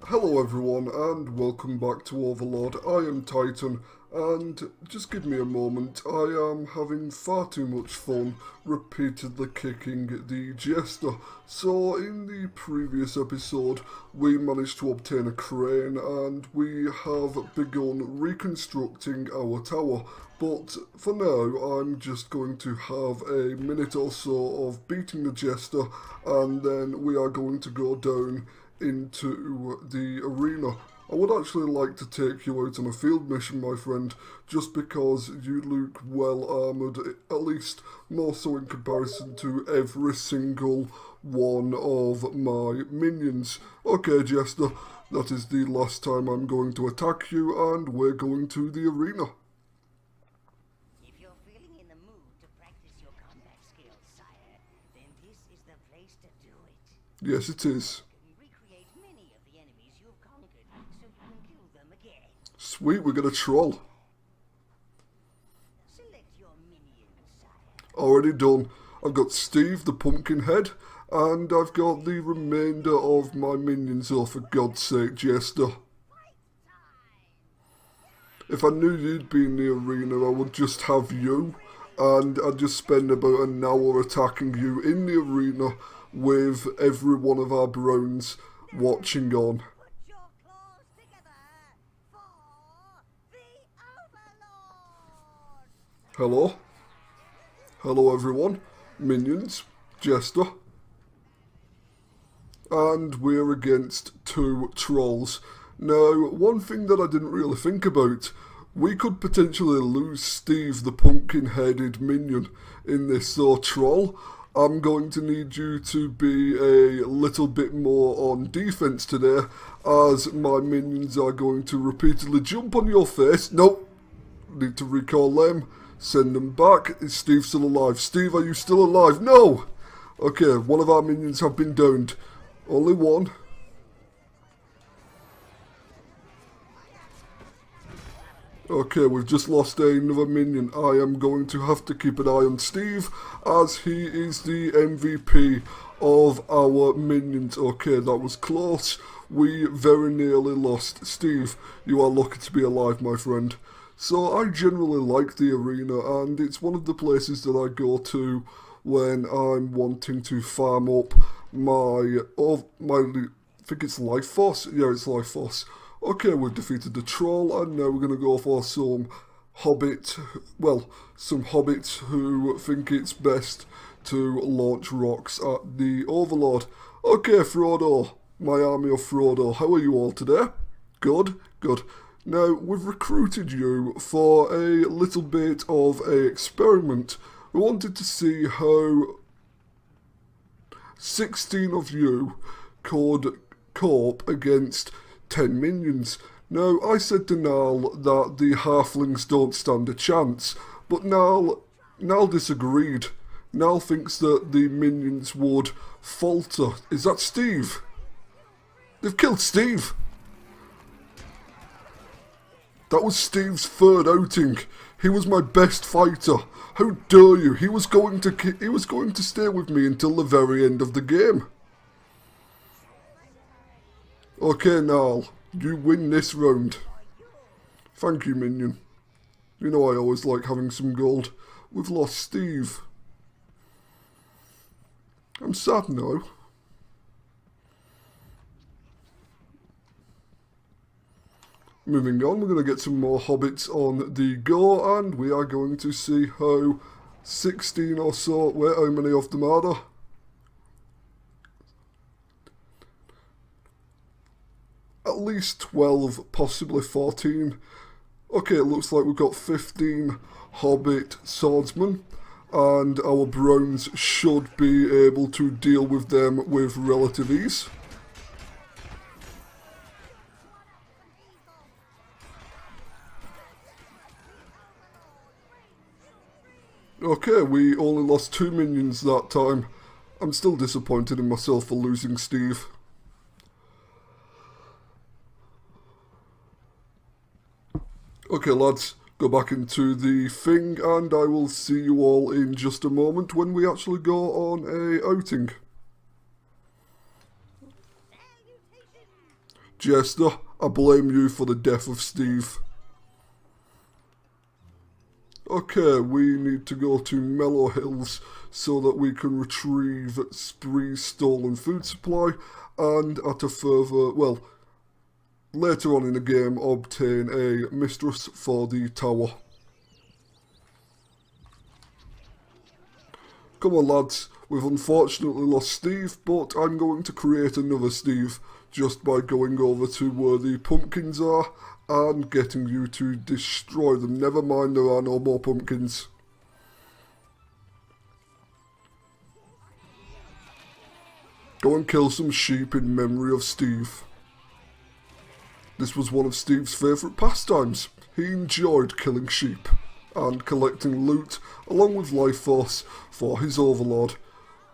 Hello everyone and welcome back to Overlord. I am Titan and just give me a moment. I am having far too much fun repeatedly kicking the jester. So in the previous episode we managed to obtain a crane and we have begun reconstructing our tower. But for now I'm just going to have a minute or so of beating the jester and then we are going to go down into the arena. I would actually like to take you out on a field mission, my friend, just because you look well armoured, at least more so in comparison to every single one of my minions. Okay, Jester, that is the last time I'm going to attack you, and we're going to the arena. If you're feeling in the mood to practice your combat skills, sire, then this is the place to do it. Yes, it is. Recreate many of the enemies you've conquered, so you can kill them again. Sweet, we got a troll. Select your minions, sire. Already done. I've got Steve the Pumpkinhead, and I've got the remainder of my minions. Oh, for God's sake, Jester. If I knew you'd be in the arena, I would just have you, and I'd just spend about an hour attacking you in the arena with every one of our browns watching on. Put your claws together for the Overlord! Hello? Hello everyone. Minions. Jester. And we're against two trolls. Now, one thing that I didn't really think about, we could potentially lose Steve the pumpkin-headed minion in this, so troll, I'm going to need you to be a little bit more on defense today, as my minions are going to repeatedly jump on your face. Nope, need to recall them, send them back. Is Steve still alive? Steve, are you still alive? No! Okay, one of our minions have been downed. Only one. Okay, we've just lost another minion. I am going to have to keep an eye on Steve, as he is the MVP of our minions. Okay, that was close. We very nearly lost. Steve, you are lucky to be alive, my friend. So I generally like the arena, and it's one of the places that I go to when I'm wanting to farm up my I think it's Life Force? Yeah, it's Life Force. Okay, we've defeated the troll, and now we're going to go for some some hobbits who think it's best to launch rocks at the Overlord. Okay, Frodo, my army of Frodo, how are you all today? Good, good. Now, we've recruited you for a little bit of a experiment. We wanted to see how 16 of you could cope against 10 minions. Now, I said to Nal that the halflings don't stand a chance, but Nal disagreed. Nal thinks that the minions would falter. Is that Steve? They've killed Steve! That was Steve's third outing. He was my best fighter. How dare you? He was going to stay with me until the very end of the game. Okay, Nal, you win this round. Thank you, minion. You know I always like having some gold. We've lost Steve. I'm sad now. Moving on, we're going to get some more hobbits on the go, and we are going to see how 16 or so, wait, how many of them are there? At least 12, possibly 14. Okay, it looks like we've got 15 hobbit swordsmen, and our browns should be able to deal with them with relative ease. Okay, we only lost 2 minions that time. I'm still disappointed in myself for losing Steve. Okay lads, go back into the thing and I will see you all in just a moment when we actually go on a outing. Jester, I blame you for the death of Steve. Okay, we need to go to Mellow Hills so that we can retrieve Spree's stolen food supply and at a further, well, later on in the game obtain a mistress for the tower. Come on lads, we've unfortunately lost Steve, but I'm going to create another Steve just by going over to where the pumpkins are and getting you to destroy them. Never mind, there are no more pumpkins. Go and kill some sheep in memory of Steve. This was one of Steve's favourite pastimes. He enjoyed killing sheep and collecting loot along with life force for his Overlord.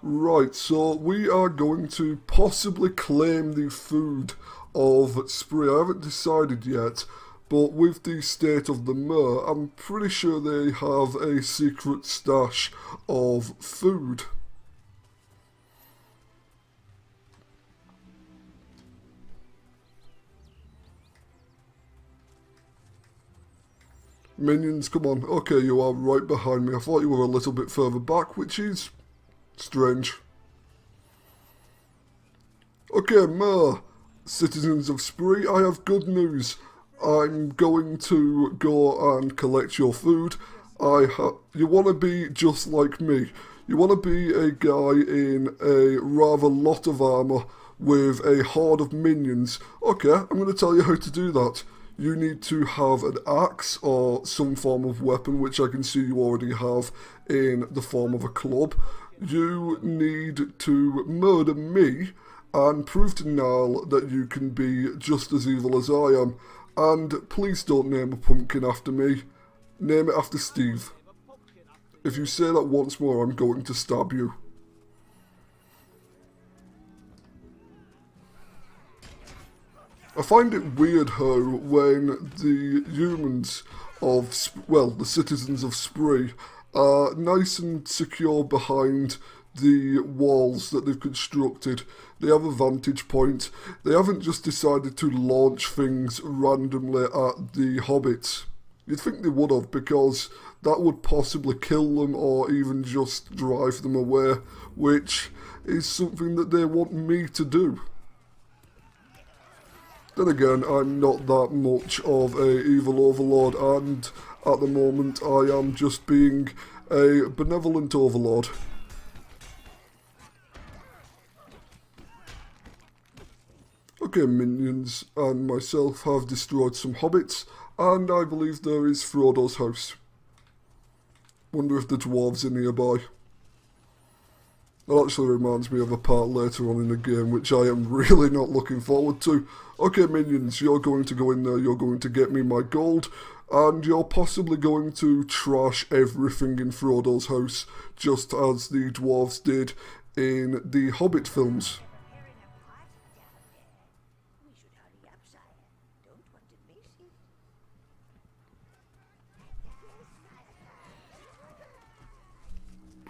Right, so we are going to possibly claim the food of Spree. I haven't decided yet, but with the state of the Mer, I'm pretty sure they have a secret stash of food. Minions, come on. Okay, you are right behind me. I thought you were a little bit further back, which is strange. Okay, Mer, citizens of Spree, I have good news. I'm going to go and collect your food. You want to be just like me. You want to be a guy in a rather lot of armour with a horde of minions. Okay, I'm going to tell you how to do that. You need to have an axe or some form of weapon, which I can see you already have in the form of a club. You need to murder me and prove to Nile that you can be just as evil as I am. And please don't name a pumpkin after me. Name it after Steve. If you say that once more, I'm going to stab you. I find it weird how when the humans of, well, the citizens of Spree are nice and secure behind the walls that they've constructed, they have a vantage point. They haven't just decided to launch things randomly at the hobbits. You'd think they would have, because that would possibly kill them or even just drive them away, which is something that they want me to do. Then again, I'm not that much of a evil overlord, and at the moment I am just being a benevolent overlord. Okay, minions and myself have destroyed some hobbits, and I believe there is Frodo's house. Wonder if the dwarves are nearby. That actually reminds me of a part later on in the game which I am really not looking forward to. Okay minions, you're going to go in there, you're going to get me my gold, and you're possibly going to trash everything in Frodo's house, just as the dwarves did in the Hobbit films.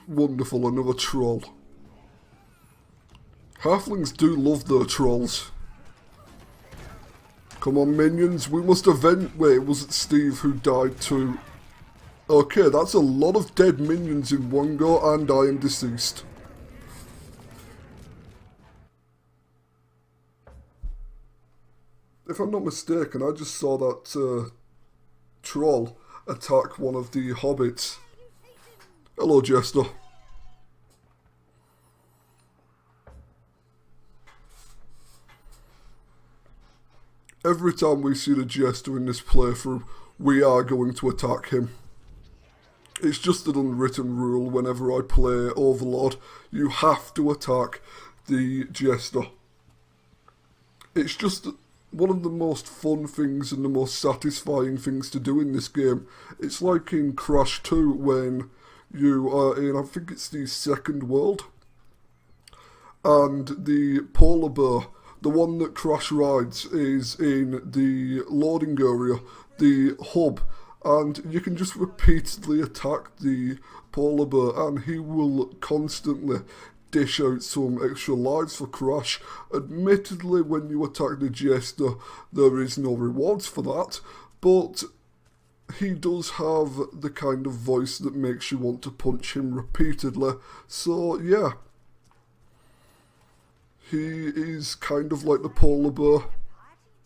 Wonderful, another troll. Halflings do love their trolls. Come on minions, we must avenge... Wait, was it Steve who died too? Okay, that's a lot of dead minions in one go, and I am deceased. If I'm not mistaken, I just saw that troll attack one of the hobbits. Hello, Jester. Every time we see the Jester in this playthrough, we are going to attack him. It's just an unwritten rule whenever I play Overlord. You have to attack the Jester. It's just one of the most fun things and the most satisfying things to do in this game. It's like in Crash 2 when you are in, I think it's the second world, and the polar bear, the one that Crash rides, is in the loading area, the hub, and you can just repeatedly attack the polar bear and he will constantly dish out some extra lives for Crash. Admittedly, when you attack the Jester, there is no rewards for that, but he does have the kind of voice that makes you want to punch him repeatedly. So, yeah. He is kind of like the polar bear.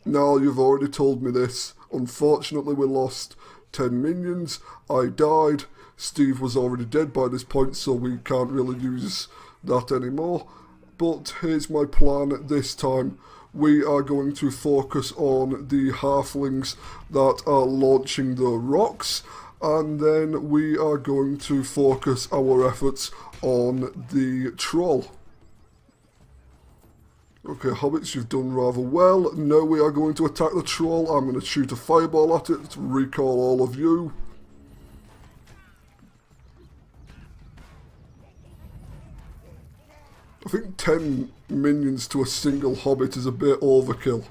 Now, you've already told me this. Unfortunately, we lost 10 minions. I died. Steve was already dead by this point, so we can't really use that anymore. But here's my plan this time. We are going to focus on the halflings that are launching the rocks, and then we are going to focus our efforts on the troll. Okay, hobbits, you've done rather well. Now we are going to attack the troll. I'm going to shoot a fireball at it to recall all of you. I think 10 minions to a single hobbit is a bit overkill.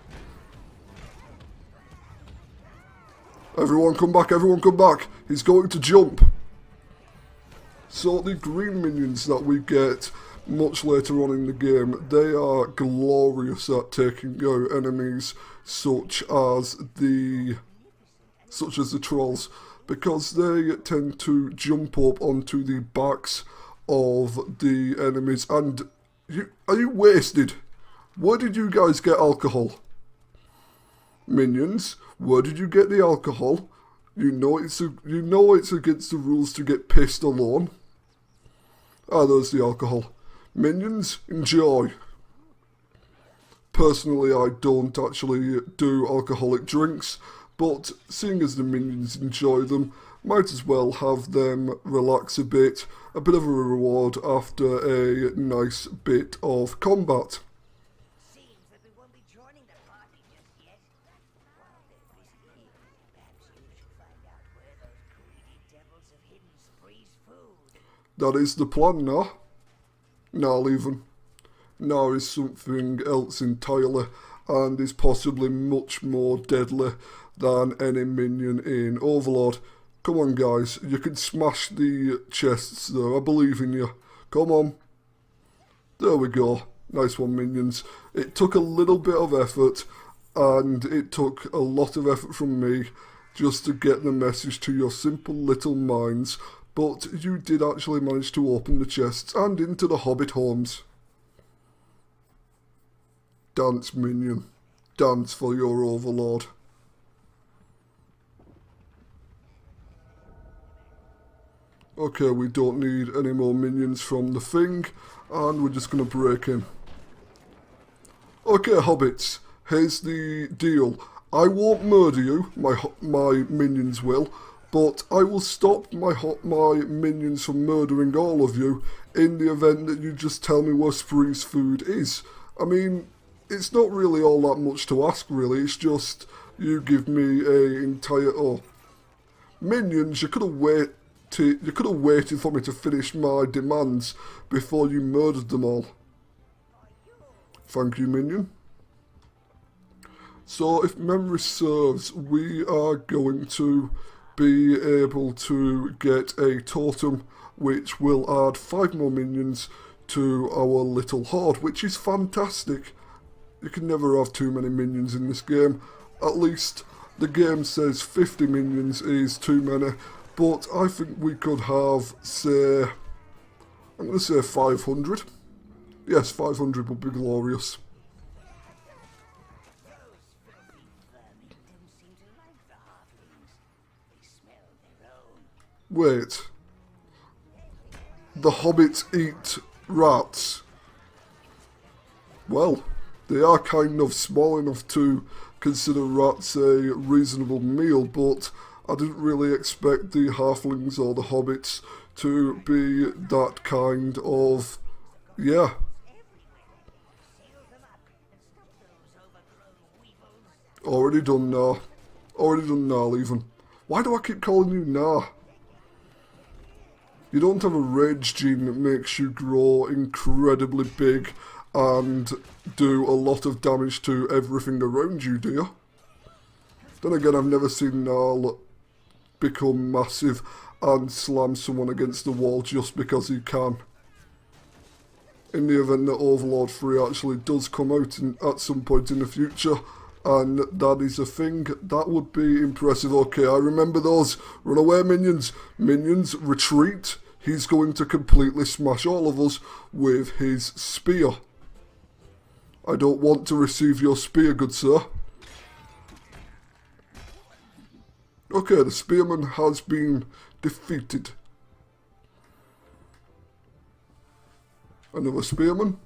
Everyone come back, everyone come back. He's going to jump. So the green minions that we get much later on in the game, they are glorious at taking out enemies such as the trolls, because they tend to jump up onto the backs of the enemies. And are you wasted? Where did you guys get alcohol? Minions, where did you get the alcohol? You know it's against the rules to get pissed alone. Ah, there's the alcohol. Minions, enjoy. Personally, I don't actually do alcoholic drinks, but seeing as the minions enjoy them, might as well have them relax a bit of a reward after a nice bit of combat. Seems that we won't be joining the party just yet. While they're busy here, perhaps you should find out where those greedy devils have hidden Spree's food. That is the plan now. Now even. Now is something else entirely, and is possibly much more deadly than any minion in Overlord. Come on guys, you can smash the chests there, I believe in you. Come on. There we go. Nice one, minions. It took a little bit of effort, and it took a lot of effort from me just to get the message to your simple little minds, but you did actually manage to open the chests and into the hobbit homes. Dance, minion. Dance for your overlord. Okay, we don't need any more minions from the thing, and we're just going to break in. Okay, hobbits, here's the deal. I won't murder you, my minions will, but I will stop my minions from murdering all of you in the event that you just tell me where Spree's food is. I mean, it's not really all that much to ask, really. It's just you give me a entire... Oh, minions, you could have waited for me to finish my demands before you murdered them all. Thank you, minion. So, if memory serves, we are going to be able to get a totem which will add 5 more minions to our little horde, which is fantastic. You can never have too many minions in this game. At least the game says 50 minions is too many, but I think we could have, say, I'm going to say 500. Yes, 500 would be glorious. Wait. The hobbits eat rats. Well, they are kind of small enough to consider rats a reasonable meal, but I didn't really expect the halflings or the hobbits to be that kind of... yeah. Already done now. Already done now, even. Why do I keep calling you now? You don't have a rage gene that makes you grow incredibly big and do a lot of damage to everything around you, do you? Then again, I've never seen Gnarl become massive and slam someone against the wall just because he can. in the event that Overlord 3 actually does come out at some point in the future, and that is a thing, that would be impressive. Okay, I remember those. Run away, minions. Minions, retreat. He's going to completely smash all of us with his spear. I don't want to receive your spear, good sir. Okay, the spearman has been defeated. Another spearman.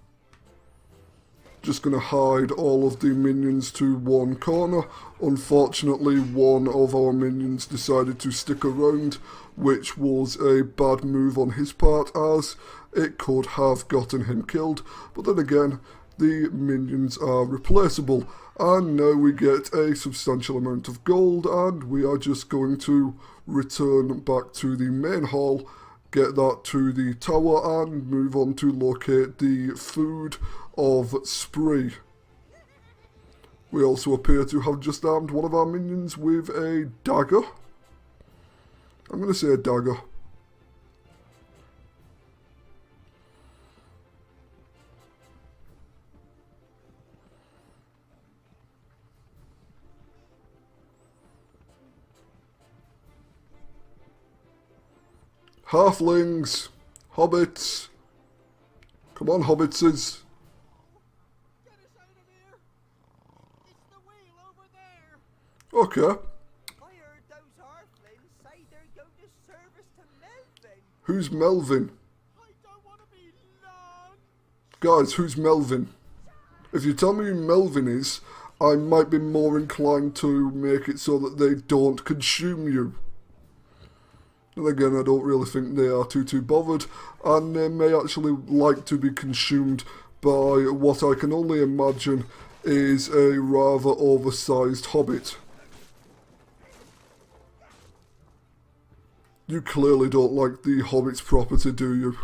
Just going to hide all of the minions to one corner. Unfortunately, one of our minions decided to stick around, which was a bad move on his part, as it could have gotten him killed. But then again, the minions are replaceable. And now we get a substantial amount of gold, and we are just going to return back to the main hall, get that to the tower, and move on to locate the food of Spree. We also appear to have just armed one of our minions with a dagger. I'm going to say a dagger. Halflings! Hobbits! Come on, hobbitses! Get us out of here! It's the wheel over there! Okay. I heard those halflings say they're going to serve us to Melvin. Who's Melvin? I don't want to be long. Guys, who's Melvin? If you tell me who Melvin is, I might be more inclined to make it so that they don't consume you. And again, I don't really think they are too bothered, and they may actually like to be consumed by what I can only imagine is a rather oversized hobbit. You clearly don't like the hobbit's property, do you?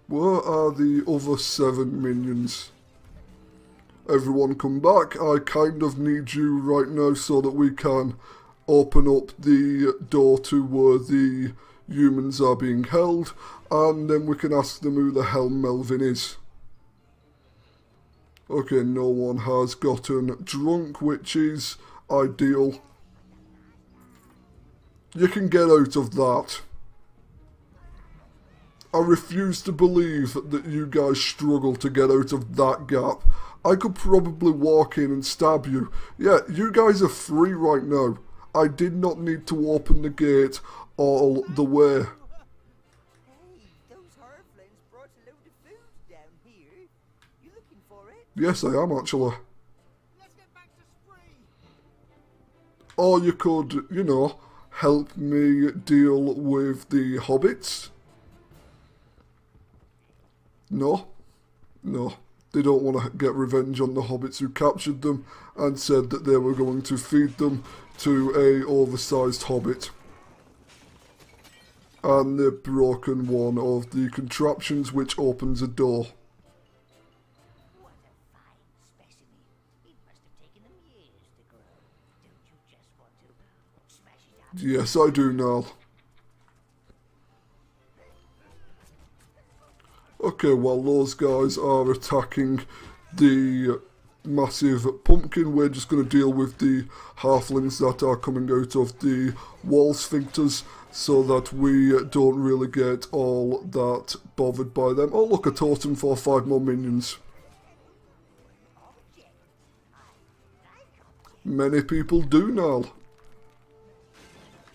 Where are the other 7 minions? Everyone come back. I kind of need you right now so that we can open up the door to where the humans are being held, and then we can ask them who the hell Melvin is. Okay, no one has gotten drunk, which is ideal. You can get out of that. I refuse to believe that you guys struggle to get out of that gap. I could probably walk in and stab you. Yeah, you guys are free right now. I did not need to open the gate all the way. Hey, those halflings brought a load of food down here. You looking for it? Yes, I am actually. Let's get back to Spree. Or you could, you know, help me deal with the hobbits. No. No. They don't want to get revenge on the hobbits who captured them and said that they were going to feed them to a oversized hobbit. And they've broken one of the contraptions which opens a door. What a fine specimen. It must have taken them years to grow. Don't you just want to smash it out? Yes, I do now. Okay, while those guys are attacking the massive pumpkin, we're just going to deal with the halflings that are coming out of the wall sphincters so that we don't really get all that bothered by them. Oh look, a totem for 5 more minions. Many people do now.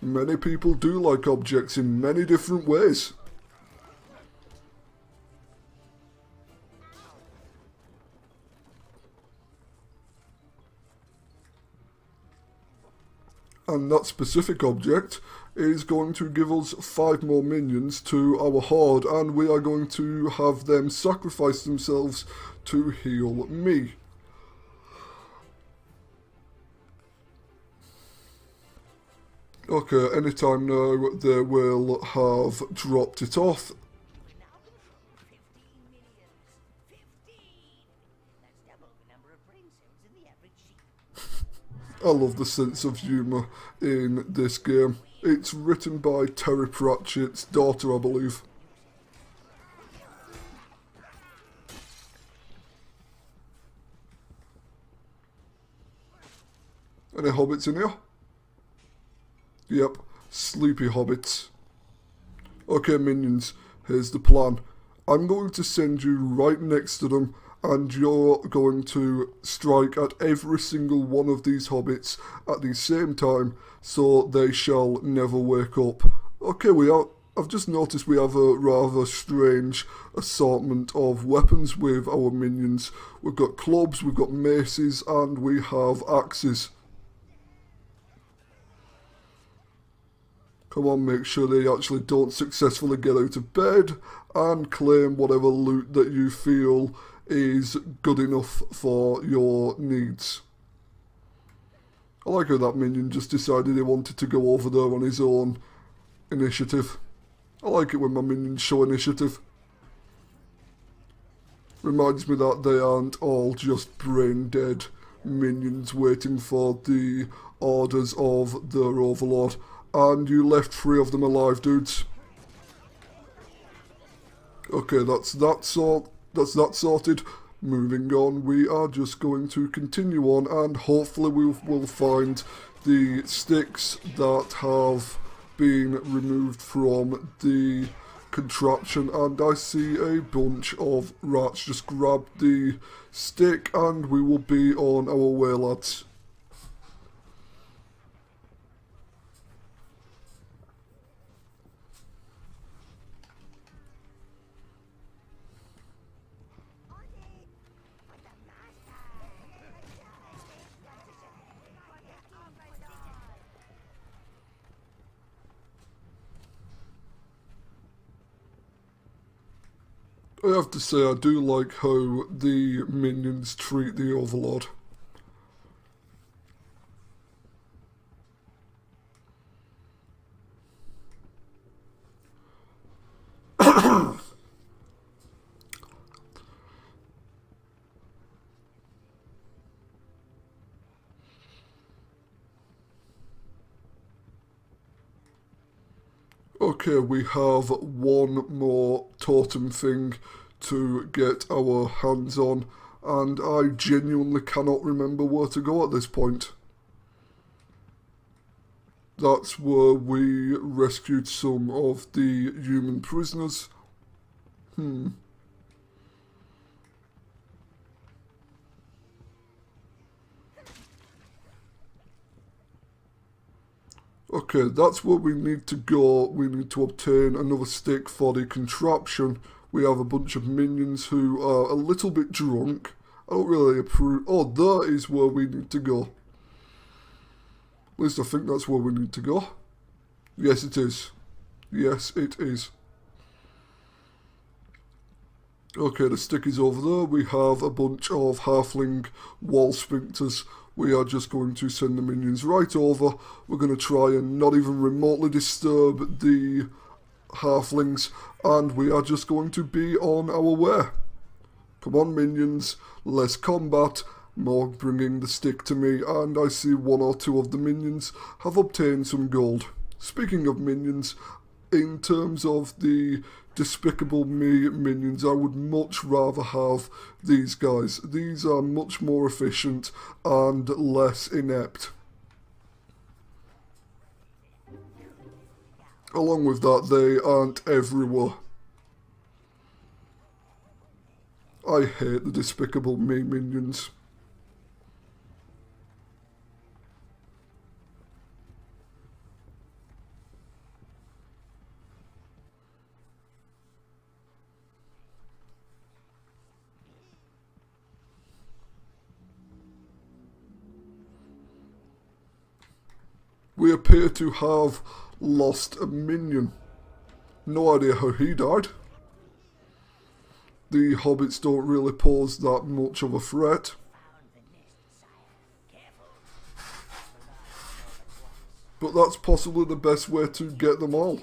Many people do like objects in many different ways. And that specific object is going to give us 5 more minions to our horde, and we are going to have them sacrifice themselves to heal me. Okay, anytime now they will have dropped it off. We're now controlling 15 millions. 15! That's double the number of brain cells in the average sheep. I love the sense of humour in this game. It's written by Terry Pratchett's daughter, I believe. Any hobbits in here? Yep, sleepy hobbits. Okay, minions, here's the plan. I'm going to send you right next to them, and you're going to strike at every single one of these hobbits at the same time, so they shall never wake up. Okay, I've just noticed we have a rather strange assortment of weapons with our minions. We've got clubs, we've got maces, and we have axes. Come on, make sure they actually don't successfully get out of bed, and claim whatever loot that you feel is good enough for your needs. I like how that minion just decided he wanted to go over there on his own initiative. I like it when my minions show initiative. Reminds me that they aren't all just brain dead minions waiting for the orders of their overlord. And you left 3 of them alive, dudes. Okay, that's that sorted. Moving on, we are just going to continue on, and hopefully we'll find the sticks that have been removed from the contraption. And I see a bunch of rats. Just grab the stick and we will be on our way, lads. I have to say, I do like how the minions treat the Overlord. Okay, we have one more totem thing to get our hands on, and I genuinely cannot remember where to go at this point. That's where we rescued some of the human prisoners. Okay, that's where we need to go. We need to obtain another stick for the contraption. We have a bunch of minions who are a little bit drunk. I don't really approve. Oh, that is where we need to go. At least I think that's where we need to go. Yes, it is. Yes, it is. Okay, the stick is over there. We have a bunch of halfling wall sphincters. We are just going to send the minions right over. We're going to try and not even remotely disturb the halflings. And we are just going to be on our way. Come on, minions. Less combat. More bringing the stick to me. And I see 1 or 2 of the minions have obtained some gold. Speaking of minions, in terms of the Despicable Me minions, I would much rather have these guys. These are much more efficient and less inept. Along with that, they aren't everywhere. I hate the Despicable Me minions. We appear to have lost a minion. No idea how he died. The hobbits don't really pose that much of a threat. But that's possibly the best way to get them all.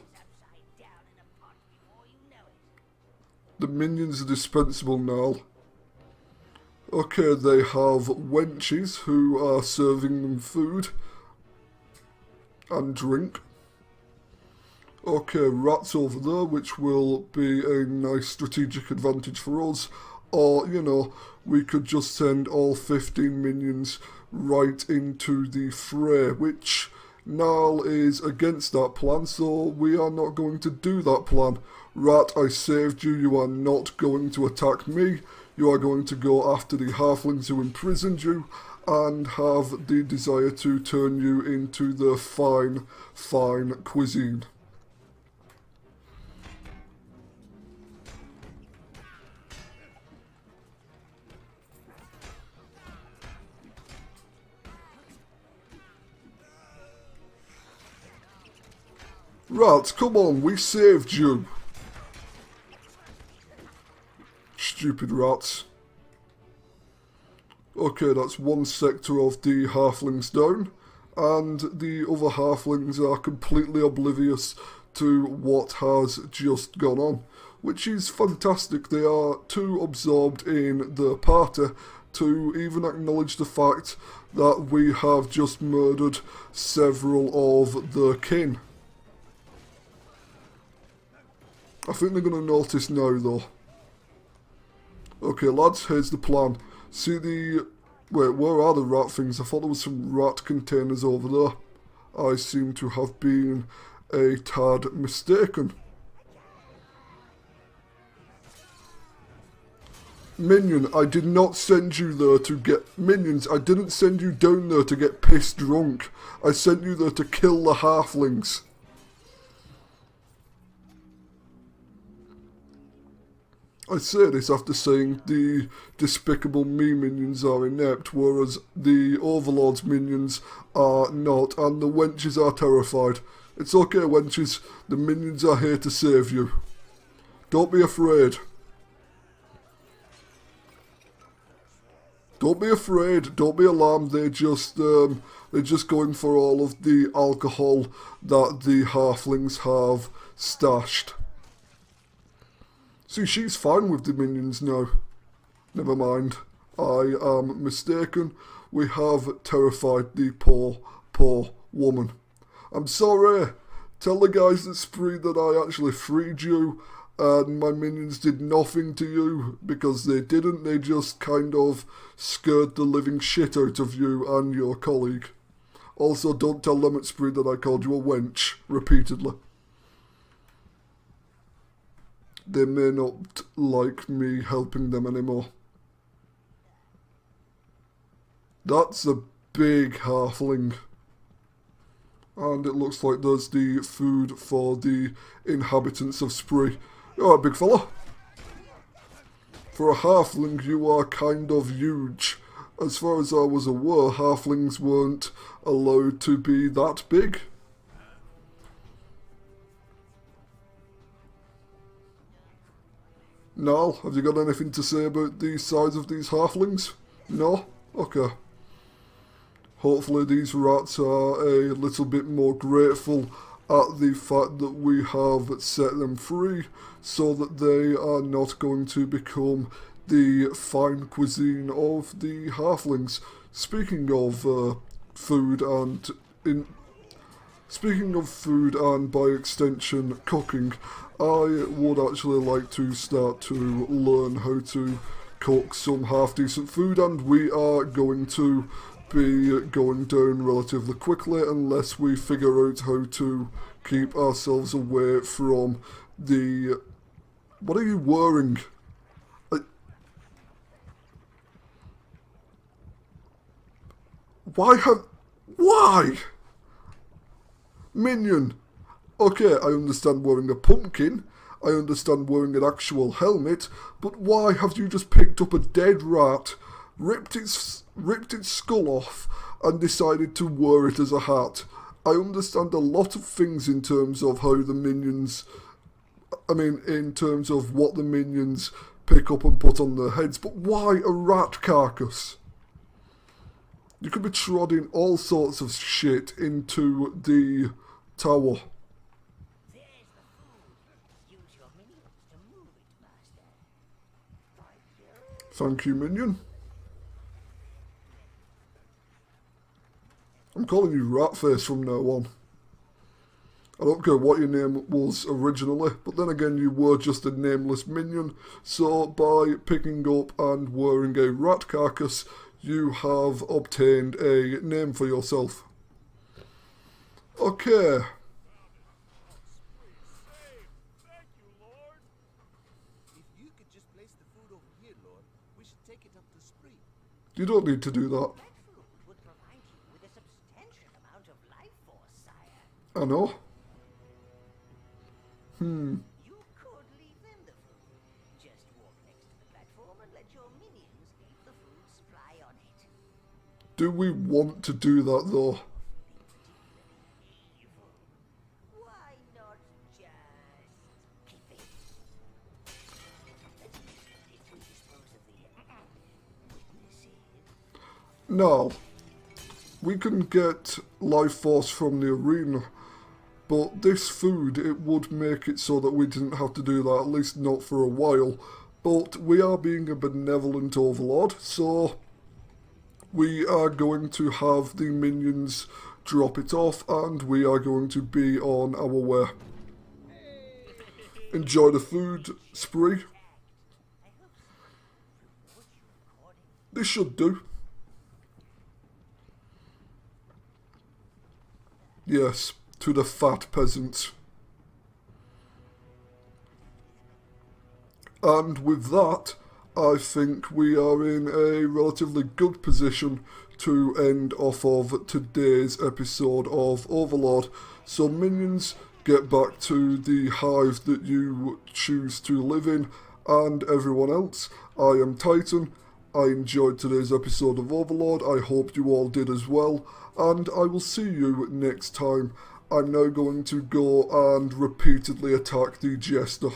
The minions are dispensable now. Okay, they have wenches who are serving them food and drink. Okay, rats over there, which will be a nice strategic advantage for us. Or, you know, we could just send all 15 minions right into the fray, which Nal is against that plan, so we are not going to do that plan. Rat, I saved you. You are not going to attack me. You are going to go after the halflings who imprisoned you and have the desire to turn you into the fine, fine cuisine. Rats, come on, we saved you. Stupid rats. Okay, that's one sector of the halflings down, and the other halflings are completely oblivious to what has just gone on, which is fantastic. They are too absorbed in the party to even acknowledge the fact that we have just murdered several of the kin. I think they're going to notice now, though. Okay, lads, here's the plan. See the... Wait, where are the rat things? I thought there was some rat containers over there. I seem to have been a tad mistaken. Minion, I did not send you there to get... Minions, I didn't send you down there to get pissed drunk. I sent you there to kill the halflings. I say this after saying the Despicable Me minions are inept, whereas the Overlord's minions are not, and the wenches are terrified. It's okay, wenches, the minions are here to save you. Don't be afraid. Don't be afraid, don't be alarmed, they're just going for all of the alcohol that the halflings have stashed. See, she's fine with the minions now. Never mind. I am mistaken. We have terrified the poor, poor woman. I'm sorry. Tell the guys at Spree that I actually freed you and my minions did nothing to you, because they didn't. They just kind of scared the living shit out of you and your colleague. Also, don't tell them at Spree that I called you a wench repeatedly. They may not like me helping them anymore. That's a big halfling. And it looks like there's the food for the inhabitants of Spree. Alright, big fella. For a halfling, you are kind of huge. As far as I was aware, halflings weren't allowed to be that big. Nal, have you got anything to say about the size of these halflings? No? Okay. Hopefully these rats are a little bit more grateful at the fact that we have set them free, so that they are not going to become the fine cuisine of the halflings. Speaking of food and by extension cooking, I would actually like to start to learn how to cook some half decent food, and we are going to be going down relatively quickly unless we figure out how to keep ourselves away from the... What are you wearing? Why? Minion! Okay, I understand wearing a pumpkin, I understand wearing an actual helmet, but why have you just picked up a dead rat, ripped its skull off, and decided to wear it as a hat? I understand a lot of things in terms of how the minions... in terms of what the minions pick up and put on their heads, but why a rat carcass? You could be trodding all sorts of shit into the tower. Use your minions to move it, Master. Thank you, minion. calling you Ratface from now on. I don't care what your name was originally, but then again you were just a nameless minion, so by picking up and wearing a rat carcass, you have obtained a name for yourself. Okay. Thank you, Lord. If you could just place the food over here, Lord, we should take it up to Spree. You don't need to do that. That food would provide you with a substantial amount of life force, sire. I know. You could leave them the food. Just walk next to the platform and let your minions leave the food supply on it. Do we want to do that though? Evil. Why not just keep it? If we dispose of the witnesses. No. We can get life force from the arena, but this food, it would make it so that we didn't have to do that, at least not for a while. But we are being a benevolent overlord, so we are going to have the minions drop it off and we are going to be on our way. Enjoy the food, Spree. This should do. Yes, to the fat peasants. And with that, I think we are in a relatively good position to end off of today's episode of Overlord. So minions, get back to the hive that you choose to live in, and everyone else, I am Titan. I enjoyed today's episode of Overlord, I hope you all did as well, and I will see you next time. I'm now going to go and repeatedly attack the jester.